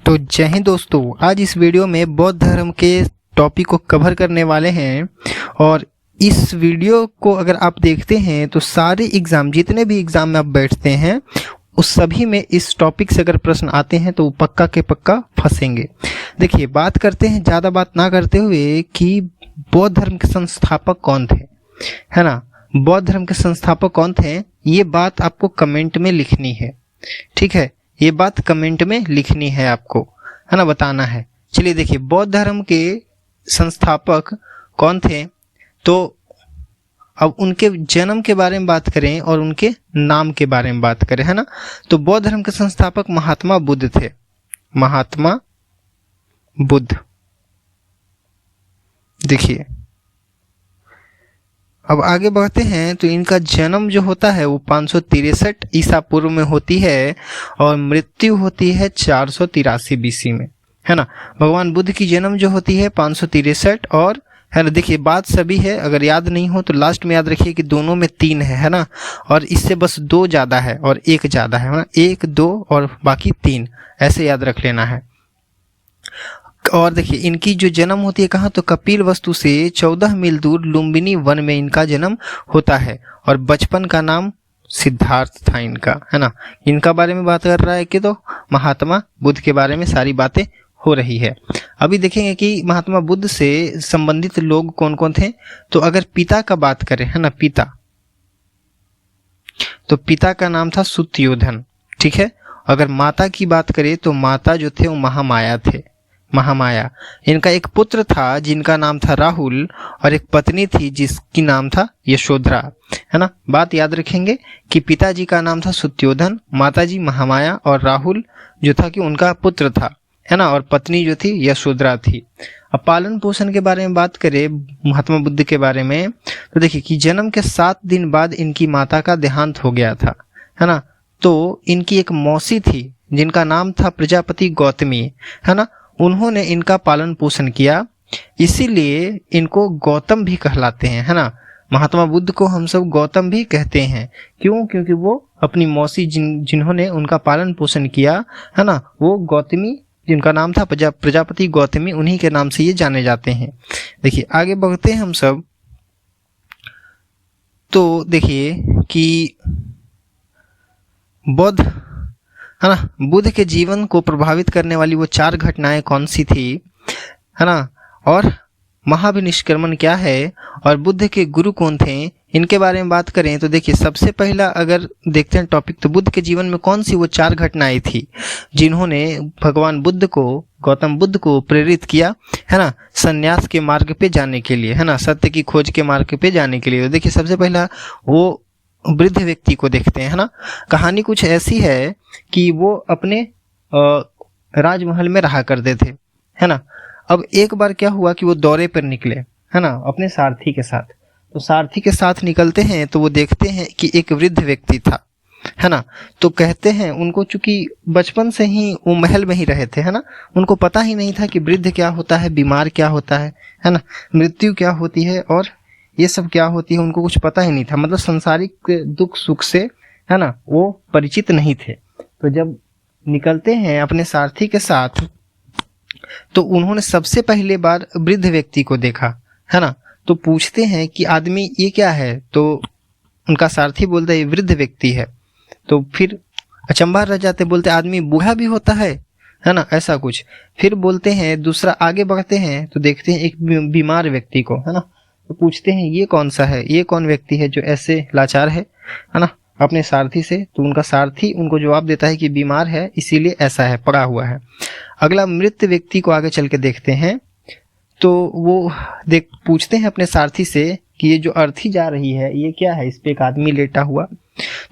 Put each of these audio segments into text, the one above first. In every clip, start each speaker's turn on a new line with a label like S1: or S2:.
S1: तो जय हिंद दोस्तों, आज इस वीडियो में बौद्ध धर्म के टॉपिक को कवर करने वाले हैं। और इस वीडियो को अगर आप देखते हैं तो सारे एग्ज़ाम, जितने भी एग्ज़ाम में आप बैठते हैं उस सभी में इस टॉपिक से अगर प्रश्न आते हैं तो वो पक्का के पक्का फंसेंगे। देखिए, बात करते हैं ज़्यादा बात ना करते हुए कि बौद्ध धर्म के संस्थापक कौन थे, है ना। बौद्ध धर्म के संस्थापक कौन थे, ये बात आपको कमेंट में लिखनी है, ठीक है। ये बात कमेंट में लिखनी है आपको, है ना, बताना है। चलिए देखिए, बौद्ध धर्म के संस्थापक कौन थे, तो अब उनके जन्म के बारे में बात करें और उनके नाम के बारे में बात करें, है ना। तो बौद्ध धर्म के संस्थापक महात्मा बुद्ध थे, महात्मा बुद्ध। देखिए, अब आगे बढ़ते हैं तो इनका जन्म जो होता है वो 563 ईसा पूर्व में होती है और मृत्यु होती है 483 बीसी में, है ना। भगवान बुद्ध की जन्म जो होती है 563 और, है ना। देखिए, बात सभी है, अगर याद नहीं हो तो लास्ट में याद रखिए कि दोनों में 3 है ना। और इससे बस 2 ज़्यादा है और 1 ज़्यादा है ना, 1 2 और बाकी 3, ऐसे याद रख लेना है। और देखिए, इनकी जो जन्म होती है कहाँ, तो कपिल वस्तु से 14 मील दूर लुम्बिनी वन में इनका जन्म होता है। और बचपन का नाम सिद्धार्थ था इनका, है ना। इनका बारे में बात कर रहा है कि तो महात्मा बुद्ध के बारे में सारी बातें हो रही है। अभी देखेंगे कि महात्मा बुद्ध से संबंधित लोग कौन कौन थे। तो अगर पिता का बात करें, है ना, पिता, तो पिता का नाम था सुत्योधन, ठीक है। अगर माता की बात करें तो माता जो थे वो महामाया थे, महामाया। इनका एक पुत्र था जिनका नाम था राहुल और एक पत्नी थी जिसकी नाम था यशोधरा, है ना। बात याद रखेंगे कि पिताजी का नाम था सुत्योधन, माताजी महामाया और राहुल जो था कि उनका पुत्र था, है ना। और पत्नी जो थी यशोधरा थी। अब पालन पोषण के बारे में बात करें महात्मा बुद्ध के बारे में, तो देखिए कि जन्म के 7 दिन बाद इनकी माता का देहांत हो गया था, है ना। तो इनकी एक मौसी थी जिनका नाम था प्रजापति गौतमी, है ना। उन्होंने इनका पालन पोषण किया, इसीलिए इनको गौतम भी कहलाते हैं, है ना। महात्मा बुद्ध को हम सब गौतम भी कहते हैं। क्यों? क्योंकि वो अपनी मौसी जिन्होंने उनका पालन पोषण किया, है ना, वो गौतमी, जिनका नाम था प्रजापति गौतमी, उन्हीं के नाम से ये जाने जाते हैं। देखिए, आगे बढ़ते हैं हम सब। तो देखिए कि बौद्ध, है ना, बुद्ध के जीवन को प्रभावित करने वाली वो 4 घटनाएं कौन सी थी, है ना, और महाभिनिष्क्रमण क्या है और बुद्ध के गुरु कौन थे, इनके बारे में बात करें तो देखिए, सबसे पहला अगर देखते हैं टॉपिक, तो बुद्ध के जीवन में कौन सी वो 4 घटनाएं थी जिन्होंने भगवान बुद्ध को, गौतम बुद्ध को प्रेरित किया, है ना, संन्यास के मार्ग पे जाने के लिए, है ना, सत्य की खोज के मार्ग पे जाने के लिए। तो देखिए, सबसे पहला वो वृद्ध व्यक्ति को देखते हैं, है ना। कहानी कुछ ऐसी है कि वो अपने राजमहल में रहा करते थे, है ना। अब एक बार क्या हुआ कि वो दौरे पर निकले, है ना, अपने सारथी के साथ। तो सारथी के साथ निकलते हैं तो वो देखते हैं कि एक वृद्ध व्यक्ति था, है ना। तो कहते हैं उनको, चूंकि बचपन से ही वो महल में ही रहे थे, है ना, उनको पता ही नहीं था कि वृद्ध क्या होता है, बीमार क्या होता है ना, मृत्यु क्या होती है और ये सब क्या होती है, उनको कुछ पता ही नहीं था। मतलब संसारिक दुख सुख से, है ना, वो परिचित नहीं थे। तो जब निकलते हैं अपने सारथी के साथ तो उन्होंने सबसे पहले बार वृद्ध व्यक्ति को देखा, है ना। तो पूछते हैं कि आदमी ये क्या है, तो उनका सारथी बोलता है ये वृद्ध व्यक्ति है। तो फिर अचंभा रह जाते, बोलते आदमी बूढ़ा भी होता है ना, ऐसा कुछ। फिर बोलते हैं, दूसरा आगे बढ़ते हैं तो देखते हैं एक बीमार व्यक्ति को, है ना। तो पूछते हैं ये कौन सा है, ये कौन व्यक्ति है जो ऐसे लाचार है ना, अपने सारथी से। तो उनका सारथी उनको जवाब देता है कि बीमार है, इसीलिए ऐसा है, पड़ा हुआ है। अगला मृत व्यक्ति को आगे चल के देखते हैं तो वो पूछते हैं अपने सारथी से कि ये जो अर्थी जा रही है ये क्या है, इस पे एक आदमी लेटा हुआ।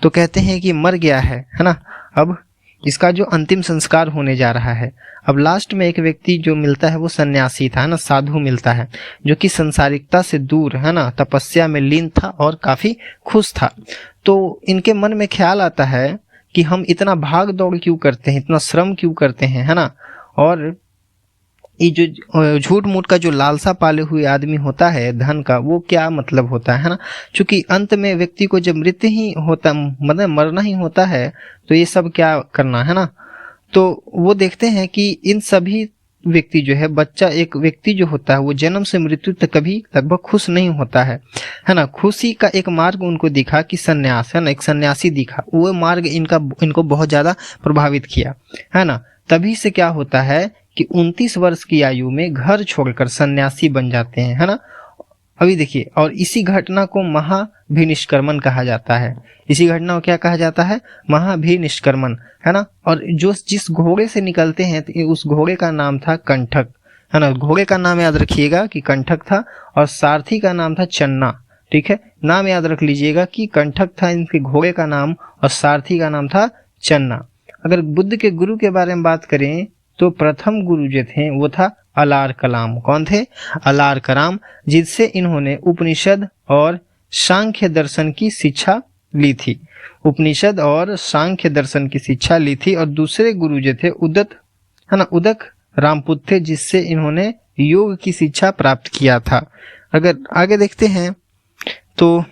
S1: तो कहते हैं कि मर गया है ना। अब इसका जो अंतिम संस्कार होने जा रहा है। अब लास्ट में एक व्यक्ति जो मिलता है वो सन्यासी था, ना, साधु मिलता है जो कि संसारिकता से दूर, है ना, तपस्या में लीन था और काफी खुश था। तो इनके मन में ख्याल आता है कि हम इतना भाग दौड़ क्यों करते हैं, इतना श्रम क्यों करते हैं, है ना। और ये जो झूठ मूठ का जो लालसा पाले हुए आदमी होता है धन का, वो क्या मतलब होता है ना। क्योंकि अंत में व्यक्ति को जब मृत्यु ही होता, मतलब मरना ही होता है, तो ये सब क्या करना, है ना। तो वो देखते हैं कि इन सभी व्यक्ति जो है, बच्चा एक व्यक्ति जो होता है वो जन्म से मृत्यु तक कभी लगभग खुश नहीं होता है ना। खुशी का एक मार्ग उनको दिखा कि सन्यास, है ना, एक सन्यासी दिखा, वो मार्ग इनको बहुत ज़्यादा प्रभावित किया, है ना। तभी से क्या होता है कि 29 वर्ष की आयु में घर छोड़कर सन्यासी बन जाते हैं, है ना। अभी देखिए, और इसी घटना को महाभिनिष्क्रमण कहा जाता है। इसी घटना को क्या कहा जाता है? महाभिनिष्क्रमण, है ना। और जो जिस घोड़े से निकलते हैं तो उस घोड़े का नाम था कंठक, है ना। घोड़े का नाम याद रखिएगा कि कंठक था, और सारथी का नाम था चन्ना। ठीक है, नाम याद रख लीजिएगा कि कंठक था इनके घोड़े का नाम और सारथी का नाम था चन्ना। अगर बुद्ध के गुरु के बारे में बात करें तो प्रथम गुरु जो थे वो था अलार कलाम। कौन थे? अलार कलाम, जिससे इन्होंने उपनिषद और सांख्य दर्शन की शिक्षा ली थी। उपनिषद और सांख्य दर्शन की शिक्षा ली थी। और दूसरे गुरु जो थे उदक, है ना, उदक रामपुत थे, जिससे इन्होंने योग की शिक्षा प्राप्त किया था। अगर आगे देखते हैं तो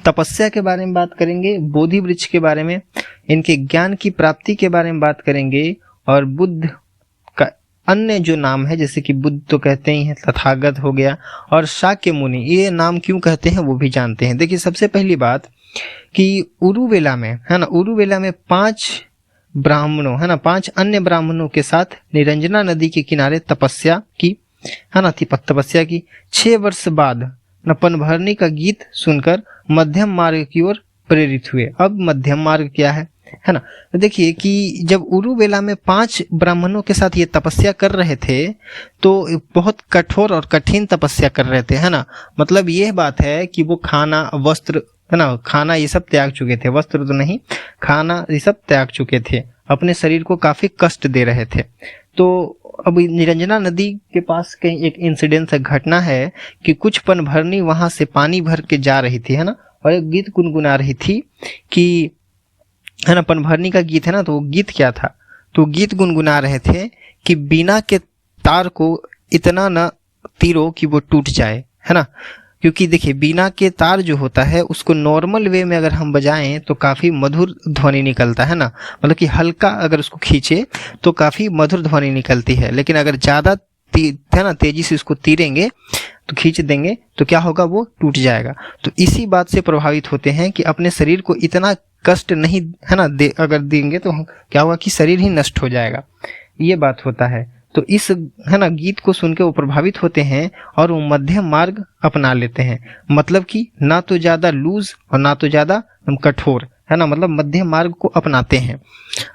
S1: तपस्या के बारे में बात करेंगे, बोधि वृक्ष के बारे में, इनके ज्ञान की प्राप्ति के बारे में बात करेंगे, और बुद्ध का अन्य जो नाम है, जैसे कि बुद्ध तो कहते ही हैं, तथागत हो गया, और शाक्य मुनि, ये नाम क्यों कहते हैं वो भी जानते हैं। देखिए, सबसे पहली बात कि उरुवेला में, है ना, उरुवेला में 5 ब्राह्मणों, है ना, 5 अन्य ब्राह्मणों के साथ निरंजना नदी के किनारे तपस्या की, है ना, तपस्या की। 6 वर्ष बाद पनभरनी का गीत सुनकर मध्यम मार्ग की ओर प्रेरित हुए। अब मध्यम मार्ग क्या है ना। तो देखिए कि जब उरुवेला में 5 ब्राह्मणों के साथ ये तपस्या कर रहे थे तो बहुत कठोर और कठिन तपस्या कर रहे थे, है ना। मतलब ये बात है कि वो खाना, वस्त्र, है ना, खाना ये सब त्याग चुके थे, वस्त्र तो नहीं, खाना ये सब त्याग चुके थे, अपने शरीर को काफी कष्ट दे रहे थे। तो अब निरंजना नदी के पास कहीं एक इंसिडेंस, घटना है कि कुछ पनभरनी वहां से पानी भर के जा रही थी, है ना, और एक गीत गुनगुना रही थी कि, है ना, पनभरनी का गीत है ना, तो वो गीत क्या था? तो गीत गुनगुना रहे थे कि बीना के तार को इतना न तीरो कि वो टूट जाए, है ना। क्योंकि देखिए, बीना के तार जो होता है उसको नॉर्मल वे में अगर हम बजाएं तो काफ़ी मधुर ध्वनि निकलता है ना, मतलब कि हल्का अगर उसको खींचे तो काफ़ी मधुर ध्वनि निकलती है। लेकिन अगर ज़्यादा है ना तेजी से उसको तीरेंगे तो खींच देंगे तो क्या होगा? वो टूट जाएगा। तो इसी बात से प्रभावित होते हैं कि अपने शरीर को इतना कष्ट नहीं, है ना, अगर देंगे तो क्या होगा कि शरीर ही नष्ट हो जाएगा, ये बात होता है। तो इस, है ना, गीत को सुन के वो प्रभावित होते हैं और वो मध्यम मार्ग अपना लेते हैं। मतलब कि ना तो ज़्यादा लूज और ना तो ज़्यादा कठोर, है ना, मतलब मध्यम मार्ग को अपनाते हैं।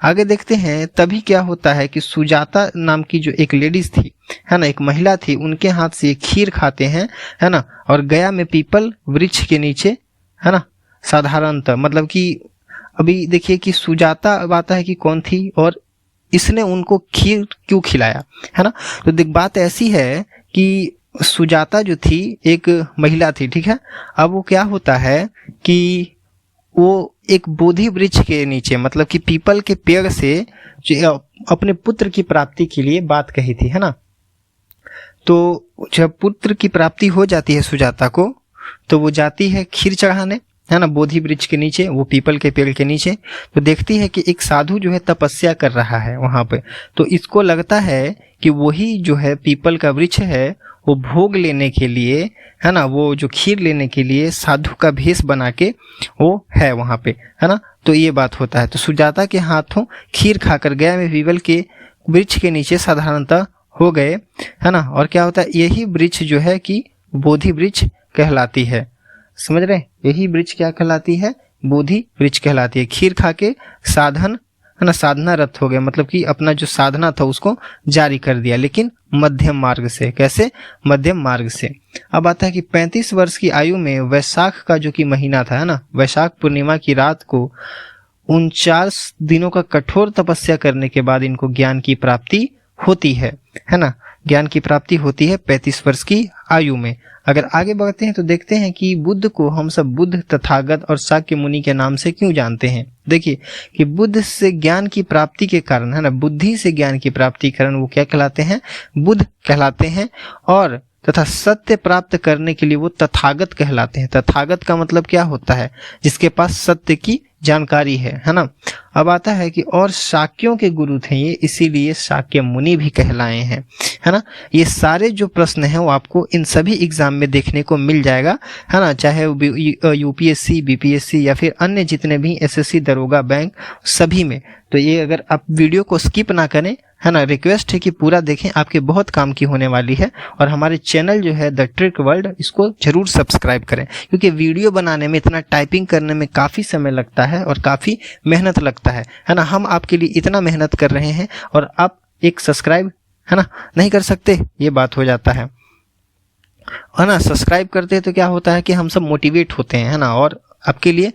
S1: आगे देखते हैं, तभी क्या होता है कि सुजाता नाम की जो एक लेडीज थी, है ना, एक महिला थी, उनके हाथ से खीर खाते हैं, है ना, और गया में पीपल वृक्ष के नीचे, है ना, साधारणतः, मतलब कि अभी देखिए कि सुजाता बात है कि कौन थी और इसने उनको खीर क्यों खिलाया, है ना। तो देख, बात ऐसी है कि सुजाता जो थी एक महिला थी, ठीक है। अब वो क्या होता है कि वो एक बोधि वृक्ष के नीचे, मतलब कि पीपल के पेड़ से जो अपने पुत्र की प्राप्ति के लिए बात कही थी, है ना। तो जब पुत्र की प्राप्ति हो जाती है सुजाता को, तो वो जाती है खीर चढ़ाने, है ना, बोधि वृक्ष के नीचे, वो पीपल के पेड़ के नीचे। तो देखती है कि एक साधु जो है तपस्या कर रहा है वहां पे। तो इसको लगता है कि वही जो है पीपल का वृक्ष है, वो भोग लेने के लिए, है ना, वो जो खीर लेने के लिए साधु का भेष बना के वो है वहां पे, है ना। तो ये बात होता है। तो सुजाता के हाथों खीर खाकर गया में पीपल के वृक्ष के नीचे साधारणतः हो गए, है ना। और क्या होता है, यही वृक्ष जो है कि बोधि वृक्ष कहलाती है। समझ रहे हैं? यही वृक्ष क्या कहलाती है? बोधि वृक्ष कहलाती है। खीर खा के साधन, है ना, साधना रत हो गए, मतलब कि अपना जो साधना था उसको जारी कर दिया, लेकिन मध्यम मार्ग से। कैसे? मध्यम मार्ग से। अब आता है कि 35 वर्ष की आयु में वैशाख का जो कि महीना था, है ना, वैशाख पूर्णिमा की रात को 49 दिनों का कठोर तपस्या करने के बाद इनको ज्ञान की प्राप्ति होती है ना। ज्ञान की प्राप्ति होती है 35 वर्ष की आयु में। अगर आगे बढ़ते हैं तो देखते हैं कि बुद्ध को हम सब बुद्ध, तथागत और शाक्य मुनि के नाम से क्यों जानते हैं। देखिए कि बुद्ध से ज्ञान की प्राप्ति के कारण, है ना, बुद्धि से ज्ञान की प्राप्ति के कारण वो क्या कहलाते हैं? बुद्ध कहलाते हैं। और तथा सत्य प्राप्त करने के लिए वो तथागत कहलाते हैं। तथागत का मतलब क्या होता है? जिसके पास सत्य की जानकारी है ना। अब आता है कि और शाक्यों के गुरु थे ये, इसीलिए शाक्य मुनि भी कहलाए हैं, है ना। ये सारे जो प्रश्न हैं वो आपको इन सभी एग्जाम में देखने को मिल जाएगा, है ना, चाहे यूपीएससी, बीपीएससी या फिर अन्य जितने भी एसएससी, दरोगा, बैंक, सभी में। तो ये अगर आप वीडियो को स्किप ना करें, है ना, रिक्वेस्ट है कि पूरा देखें, आपके बहुत काम की होने वाली है। और हमारे चैनल जो है द ट्रिक वर्ल्ड, इसको जरूर सब्सक्राइब करें, क्योंकि वीडियो बनाने में, इतना टाइपिंग करने में काफ़ी समय लगता है और काफ़ी मेहनत लगता है ना। हम आपके लिए इतना मेहनत कर रहे हैं और आप एक सब्सक्राइब, है ना, नहीं कर सकते, ये बात हो जाता है ना। सब्सक्राइब करते हैं तो क्या होता है कि हम सब मोटिवेट होते हैं, है ना, और आपके लिए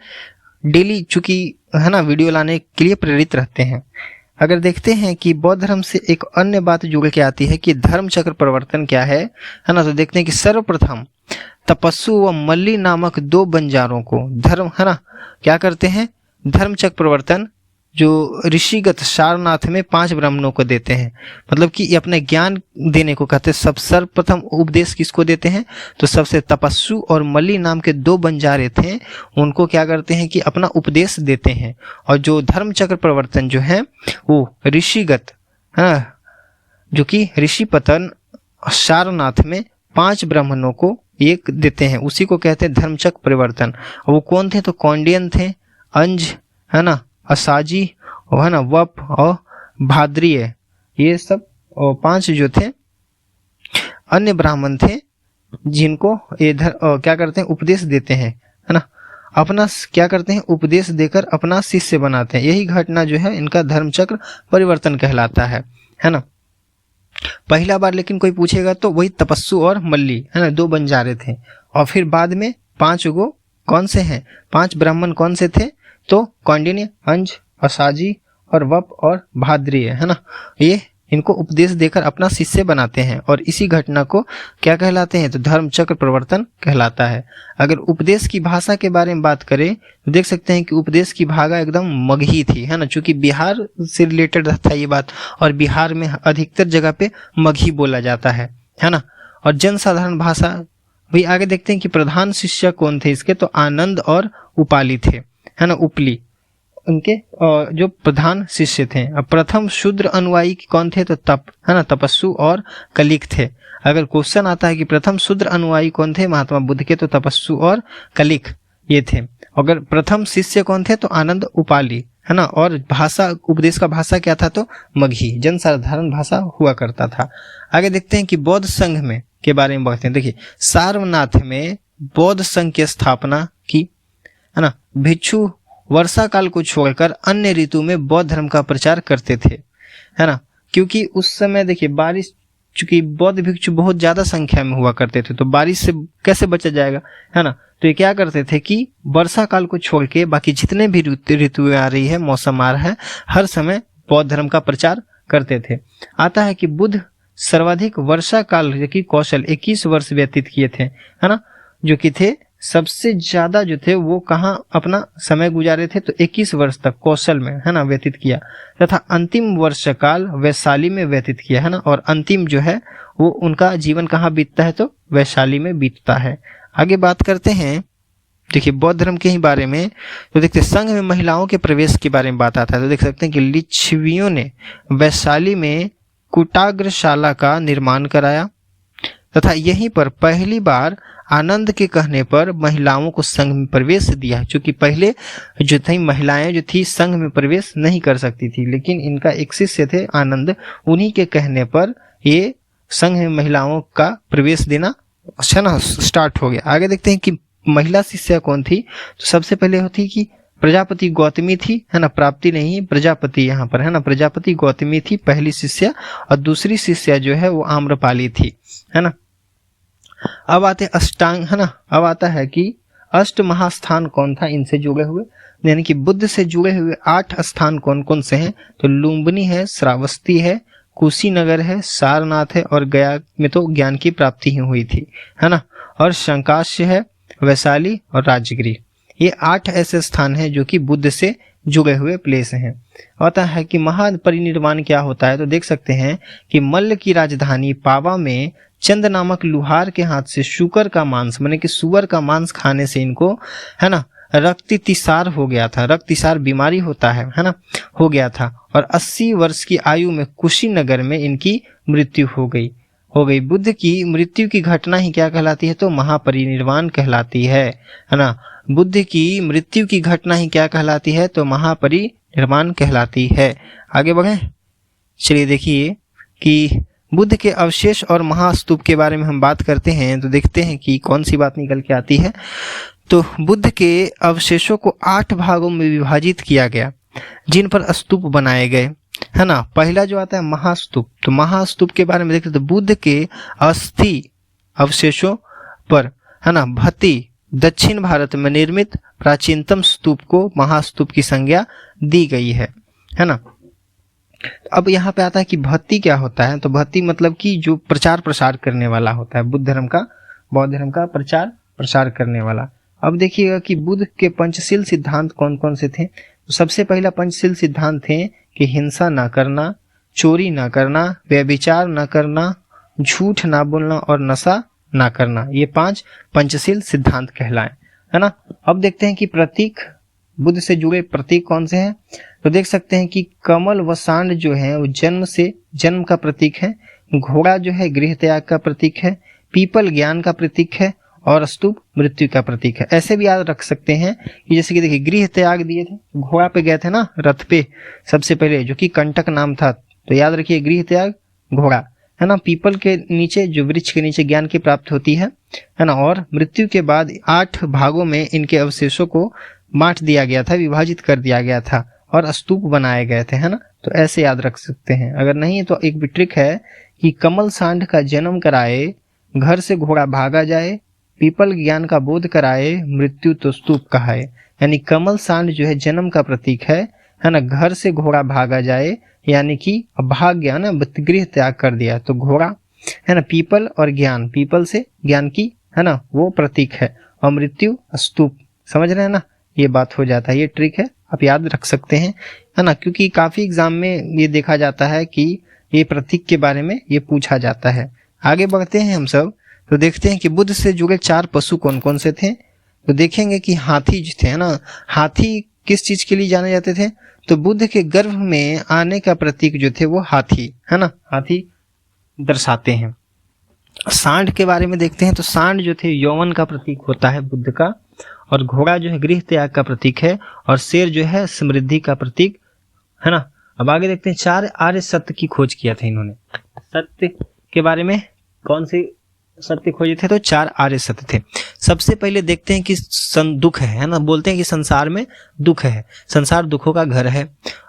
S1: डेली चूंकि, है ना, वीडियो लाने के लिए प्रेरित रहते हैं। अगर देखते हैं कि बौद्ध धर्म से एक अन्य बात जुड़ के आती है कि धर्म चक्र परिवर्तन क्या है ना, तो देखते हैं कि सर्वप्रथम तपस्सु व मल्ली नामक 2 बंजारों को धर्म, है ना, क्या करते हैं, धर्म चक्र परिवर्तन जो ऋषिगत सारनाथ में 5 ब्राह्मणों को देते हैं। मतलब कि ये अपने ज्ञान देने को कहते हैं। सर्वप्रथम उपदेश किसको देते हैं? तो सबसे तपस्सु और मल्ली नाम के 2 बंजारे थे, उनको क्या करते हैं कि अपना उपदेश देते हैं। और जो धर्म चक्र परिवर्तन जो है वो ऋषिगत, है, जो कि ऋषिपतन सारनाथ में 5 ब्राह्मणों को एक देते हैं, उसी को कहते हैं धर्म चक्र परिवर्तन। वो कौन थे? तो कौंडियन थे, अंज, है ना, असाजी, और है ना, वप और भाद्रीय, ये सब 5 जो थे अन्य ब्राह्मण थे, जिनको ये क्या करते हैं, उपदेश देते हैं, है ना, अपना क्या करते हैं, उपदेश देकर अपना शिष्य बनाते हैं। यही घटना जो है इनका धर्म चक्र परिवर्तन कहलाता है ना। पहला बार लेकिन कोई पूछेगा तो वही तपस्सु और मल्ली, है ना, 2 बंजारे थे। और फिर बाद में 5 गो कौन से हैं, 5 ब्राह्मण कौन से थे? तो कौंडिन्य, अंज, असाजी और वप और भाद्रीय, है ना, ये इनको उपदेश देकर अपना शिष्य बनाते हैं। और इसी घटना को क्या कहलाते हैं? तो धर्म चक्र परिवर्तन कहलाता है। अगर उपदेश की भाषा के बारे में बात करें तो देख सकते हैं कि उपदेश की भाषा एकदम मगही थी, है ना, चूंकि बिहार से रिलेटेड था ये बात, और बिहार में अधिकतर जगह पे मगही बोला जाता है ना। और जनसाधारण भाषा भी आगे देखते हैं कि प्रधान शिष्य कौन थे इसके? तो आनंद और उपाली थे, है ना, उपली, उनके जो प्रधान शिष्य थे। अब प्रथम शूद्र अनुयायी कौन थे? तो है ना, तपस्सु और कलिक थे। अगर क्वेश्चन आता है कि प्रथम शूद्र अनुयायी कौन थे महात्मा बुद्ध के, तो तपस्सु और कलिक ये थे। अगर प्रथम शिष्य कौन थे? तो आनंद, उपाली, है ना। और भाषा, उपदेश का भाषा क्या था? तो मगही, जनसाधारण भाषा हुआ करता था। आगे देखते हैं कि बौद्ध संघ में के बारे में बात हैं। देखिए, सारनाथ में बौद्ध संघ की स्थापना की, है ना। भिक्षु वर्षा काल को छोड़कर अन्य ऋतु में बौद्ध धर्म का प्रचार करते थे, है ना, क्योंकि उस समय देखिए बारिश, चूंकि बौद्ध भिक्षु बहुत ज्यादा संख्या में हुआ करते थे, तो बारिश से कैसे बचा जाएगा, है ना। तो ये क्या करते थे कि वर्षा काल को छोड़ के बाकी जितने भी ऋतुएं आ रही है, मौसम आ रहा है, हर समय बौद्ध धर्म का प्रचार करते थे। आता है कि बुद्ध सर्वाधिक वर्षा काल की कौशल 21 वर्ष व्यतीत किए थे, है ना, जो कि थे सबसे ज्यादा जो थे वो कहाँ अपना समय गुजारे थे? तो 21 वर्ष तक कौशल में, है ना, व्यतीत किया, तथा अंतिम वर्ष काल वैशाली में व्यतीत किया, है ना। और अंतिम जो है वो उनका जीवन कहाँ बीतता है? तो वैशाली में बीतता है। आगे बात करते हैं, देखिए बौद्ध धर्म के ही बारे में। तो देखते संघ में महिलाओं के प्रवेश के बारे में बात आता है। तो देख सकते हैं कि लिच्छवियों ने वैशाली में कुटाग्रशाला का निर्माण कराया, तथा यहीं पर पहली बार आनंद के कहने पर महिलाओं को संघ में प्रवेश दिया। क्योंकि पहले जो थी महिलाएं जो थी संघ में प्रवेश नहीं कर सकती थी, लेकिन इनका एक शिष्य थे आनंद, उन्हीं के कहने पर ये संघ में महिलाओं का प्रवेश देना, अच्छा ना, स्टार्ट हो गया। आगे देखते हैं कि महिला शिष्या कौन थी? तो सबसे पहले होती कि प्रजापति गौतमी थी, है ना, प्राप्ति नहीं, प्रजापति यहाँ पर, है ना, प्रजापति गौतमी थी पहली शिष्या, और दूसरी शिष्या जो है वो आम्रपाली थी, है ना। अब आते अष्टांग, है ना। अब आता है कि अष्ट महास्थान कौन था इनसे जुड़े हुए, यानी कि बुद्ध से जुड़े हुए 8 स्थान कौन कौन से हैं? तो लुम्बिनी है, श्रावस्ती है, कुशीनगर है, सारनाथ है, और गया में तो ज्ञान की प्राप्ति ही हुई थी, है ना। और शंकाश्य है, वैशाली और राजगिरी, ये 8 ऐसे स्थान हैं जो कि बुद्ध से जुड़े हुए प्लेस हैं। होता है कि महापरिनिर्वाण क्या होता है, तो देख सकते हैं कि मल्ल की राजधानी पावा में चंद नामक लुहार के हाथ से शुकर का मांस, माने कि सुअर का मांस खाने से इनको, है ना, रक्ततिसार हो गया था। रक्ततिसार बीमारी होता है ना, हो गया था। और 80 वर्ष की आयु में कुशीनगर में इनकी मृत्यु हो गई। बुद्ध की मृत्यु की घटना ही क्या कहलाती है, तो महापरिनिर्वाण कहलाती है ना। बुद्ध की मृत्यु की घटना ही क्या कहलाती है, तो महापरिनिर्वाण कहलाती है। आगे बढ़े, चलिए देखिए कि बुद्ध के अवशेष और महास्तूप के बारे में हम बात करते हैं तो देखते हैं कि कौन सी बात निकल के आती है। तो बुद्ध के अवशेषों को 8 भागों में विभाजित किया गया जिन पर स्तूप बनाए गए, है ना। पहला जो आता है महास्तूप, तो महास्तूप के बारे में देखते तो बुद्ध के अस्थि अवशेषों पर, है ना, भत्ती दक्षिण भारत में निर्मित प्राचीनतम स्तूप को महास्तूप की संज्ञा दी गई है ना। अब यहाँ पे आता है कि भत्ती क्या होता है, तो भत्ती मतलब कि जो प्रचार प्रसार करने वाला होता है, बुद्ध धर्म का, बौद्ध धर्म का प्रचार प्रसार करने वाला। अब देखिएगा कि बुद्ध के पंचशील सिद्धांत कौन कौन से थे। तो सबसे पहला पंचशील सिद्धांत थे कि हिंसा ना करना, चोरी ना करना, व्यभिचार ना करना, झूठ ना बोलना और नशा ना करना। ये 5 पंचशील सिद्धांत कहलाए, है ना। अब देखते हैं कि प्रतीक, बुद्ध से जुड़े प्रतीक कौन से हैं। तो देख सकते हैं कि कमल व सांड जो है वो जन्म का प्रतीक है, घोड़ा जो है गृह त्याग का प्रतीक है, पीपल ज्ञान का प्रतीक है और स्तूप मृत्यु का प्रतीक है। ऐसे भी याद रख सकते हैं कि जैसे कि देखिए गृह त्याग दिए थे, घोड़ा पे गए थे ना, रथ पे सबसे पहले, जो कि कंटक नाम था, तो याद रखिए गृह त्याग घोड़ा, है ना। पीपल के नीचे, जो वृक्ष के नीचे ज्ञान की प्राप्ति होती है ना। और मृत्यु के बाद 8 भागों में इनके अवशेषों को बांट दिया गया था, विभाजित कर दिया गया था और स्तूप बनाए गए थे, है ना। तो ऐसे याद रख सकते हैं। अगर नहीं तो एक भी ट्रिक है कि कमल सांड का जन्म कराए, घर से घोड़ा भागा जाए, पीपल ज्ञान का बोध कराए, मृत्यु तो स्तूप कहाए। यानी कमल सांड जो है जन्म का प्रतीक है ना। घर से घोड़ा भागा जाए यानी कि भाग गया ना, गृह त्याग कर दिया, तो घोड़ा, है ना। पीपल और ज्ञान, पीपल से ज्ञान की, है ना, वो प्रतीक है। और मृत्यु स्तूप, समझ रहे हैं ना, ये बात हो जाता है। ये ट्रिक है, आप याद रख सकते हैं, है ना, क्योंकि काफी एग्जाम में ये देखा जाता है कि ये प्रतीक के बारे में ये पूछा जाता है। आगे बढ़ते हैं हम सब, तो देखते हैं कि बुद्ध से जुड़े 4 पशु कौन कौन से थे। तो देखेंगे कि हाथी जो थे, है ना, हाथी किस चीज के लिए जाने जाते थे, तो बुद्ध के गर्भ में आने का प्रतीक जो थे वो हाथी, है ना, हाथी दर्शाते हैं। सांड के बारे में देखते हैं, तो सांड जो थे यौवन का प्रतीक होता है बुद्ध का, और घोड़ा जो है गृह त्याग का प्रतीक है, और शेर जो है समृद्धि का प्रतीक, है ना। अब आगे देखते हैं 4 आर्य सत्य की खोज किया था इन्होंने। सत्य के बारे में कौन से सत्य खोजे थे, तो 4 आर्य सत्य थे। सबसे पहले देखते हैं कि दुख है ना, बोलते हैं कि संसार में दुख है, संसार दुखों का घर है।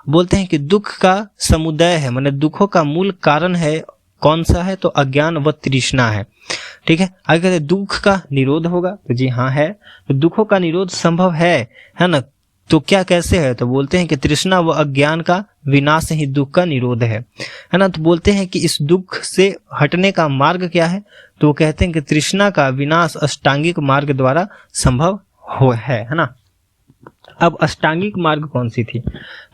S1: बोलते हैं कि दुख का समुदाय है, माने दुखों का मूल कारण है, कौन सा है, तो अज्ञान व तृष्णा है। ठीक है। आगे कहते हैं दुख का निरोध होगा, तो जी हाँ है, तो दुखों का निरोध संभव है ना। तो क्या कैसे है, तो बोलते हैं कि तृष्णा व अज्ञान का विनाश ही दुख का निरोध है ना। तो बोलते हैं कि इस दुख से हटने का मार्ग क्या है, तो वो कहते हैं कि तृष्णा का विनाश अष्टांगिक मार्ग द्वारा संभव है ना। अब अष्टांगिक मार्ग कौन सी थी,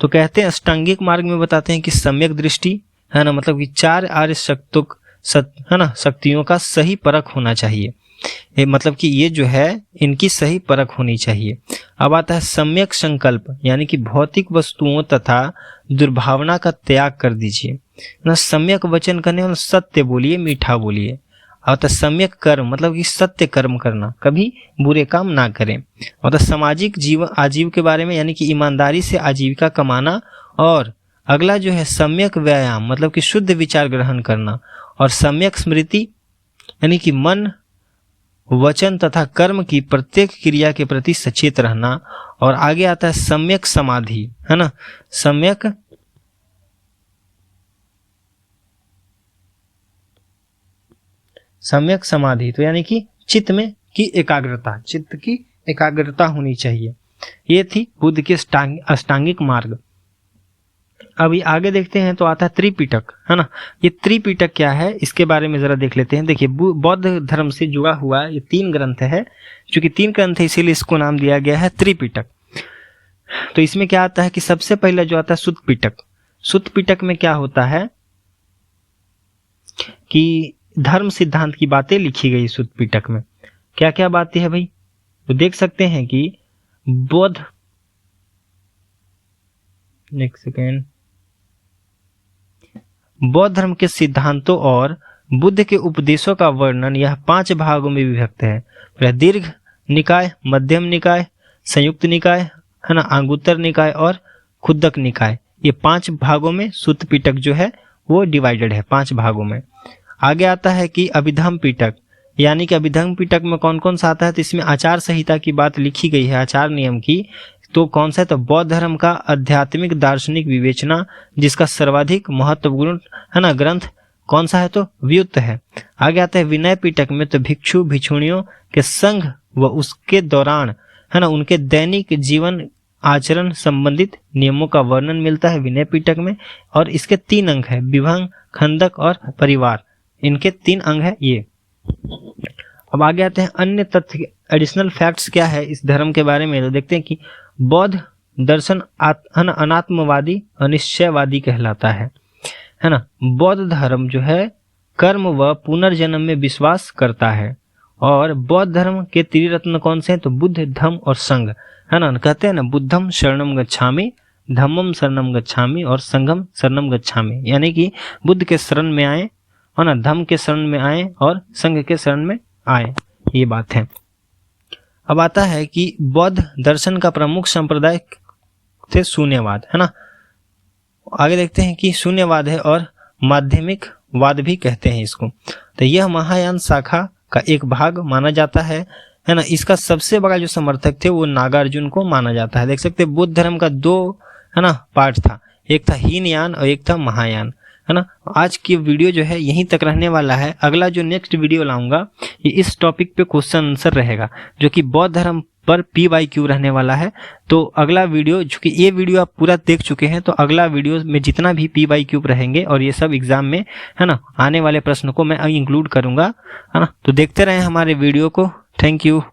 S1: तो कहते हैं अष्टांगिक मार्ग में बताते हैं कि सम्यक दृष्टि, है ना, मतलब कि 4 आर्य शक्तियों का सही परख होना चाहिए। मतलब कि ये जो है इनकी सही परख होनी चाहिए। अब आता है सम्यक संकल्प, यानी कि भौतिक वस्तुओं तथा दुर्भावना का त्याग कर दीजिए ना। सम्यक वचन करने और सत्य बोलिए, मीठा बोलिए। और सम्यक कर्म, मतलब कि सत्य कर्म करना, कभी बुरे काम ना करें। और सामाजिक जीवन आजीव के बारे में, यानी कि ईमानदारी से आजीविका कमाना। और अगला जो है सम्यक व्यायाम, मतलब कि शुद्ध विचार ग्रहण करना। और सम्यक स्मृति, यानी कि मन, वचन तथा कर्म की प्रत्येक क्रिया के प्रति सचेत रहना। और आगे आता है सम्यक समाधि, है ना, सम्यक समाधि, तो यानी कि चित्त की एकाग्रता होनी चाहिए। ये थी बुद्ध के अष्टांगिक मार्ग। अभी आगे देखते हैं तो आता है त्रिपिटक, है ना। ये त्रिपिटक क्या है इसके बारे में जरा देख लेते हैं। देखिए बौद्ध धर्म से जुड़ा हुआ ये 3 ग्रंथ है, क्योंकि 3 ग्रंथ है इसीलिए इसको नाम दिया गया है त्रिपिटक। तो इसमें क्या आता है कि सबसे पहले जो आता है सुत्त पिटक। सुत्त पिटक में क्या होता है कि धर्म सिद्धांत की बातें लिखी गई। सुत्त पिटक में क्या क्या बातें है भाई, तो देख सकते हैं कि बौद्ध, एक सेकेंड, बौद्ध धर्म के सिद्धांतों और बुद्ध के उपदेशों का वर्णन यह 5 भागों में विभक्त है। दीर्घ निकाय, मध्यम निकाय, संयुक्त निकाय, है ना, अंगुत्तर निकाय और खुद्दक निकाय, ये 5 भागों में सुत्त पिटक जो है वो डिवाइडेड है 5 भागों में। आगे आता है कि अभिधम्म पिटक, यानी कि अभिधम्म पिटक में कौन कौन सा आता है, तो इसमें आचार संहिता की बात लिखी गई है, आचार नियम की। तो कौन सा है, तो बौद्ध धर्म का आध्यात्मिक दार्शनिक विवेचना, जिसका सर्वाधिक महत्वपूर्ण, है ना, ग्रंथ कौन सा है, तो व्युत्त है। आगे आता है विनय पिटक में, तो भिक्षु भिक्षुणियों के संघ व उसके दौरान, है ना, उनके दैनिक जीवन आचरण संबंधित नियमों का वर्णन मिलता है विनय पिटक में। और इसके 3 अंग है, विभंग, खंडक और परिवार, इनके 3 अंग है ये। अब आगे आते हैं अन्य तथ्य, एडिशनल फैक्ट्स क्या है इस धर्म के बारे में। तो देखते हैं कि बौद्ध दर्शन अनात्मवादी अनिश्चयवादी कहलाता है ना। बौद्ध धर्म जो है कर्म व पुनर्जन्म में विश्वास करता है। और बौद्ध धर्म के त्रिरत्न कौन से हैं, तो बुद्ध, धम्म और संघ, है ना। कहते हैं ना, बुद्धम शरणम गच्छामि, धम्मम शरणम गच्छामि और संघम शरणम गच्छामि, यानी कि बुद्ध के शरण में आए, है ना, धम्म के शरण में आए और संघ के शरण में आए, ये बात है। अब आता है कि बौद्ध दर्शन का प्रमुख संप्रदाय थे शून्यवाद, है ना। आगे देखते हैं कि शून्यवाद है और माध्यमिक वाद भी कहते हैं इसको। तो यह महायान शाखा का एक भाग माना जाता है ना। इसका सबसे बड़ा जो समर्थक थे वो नागार्जुन को माना जाता है। देख सकते हैं बुद्ध धर्म का 2, है ना, पार्ट था, एक था हीनयान और एक था महायान, है ना। आज की वीडियो जो है यहीं तक रहने वाला है। अगला जो नेक्स्ट वीडियो लाऊंगा ये इस टॉपिक पे क्वेश्चन आंसर रहेगा, जो कि बौद्ध धर्म पर PYQ रहने वाला है। तो अगला वीडियो, चूंकि ये वीडियो आप पूरा देख चुके हैं, तो अगला वीडियो में जितना भी PYQ रहेंगे और ये सब एग्जाम में, है ना, आने वाले प्रश्नों को मैं इंक्लूड करूंगा, है ना। तो देखते रहें हमारे वीडियो को। Thank you.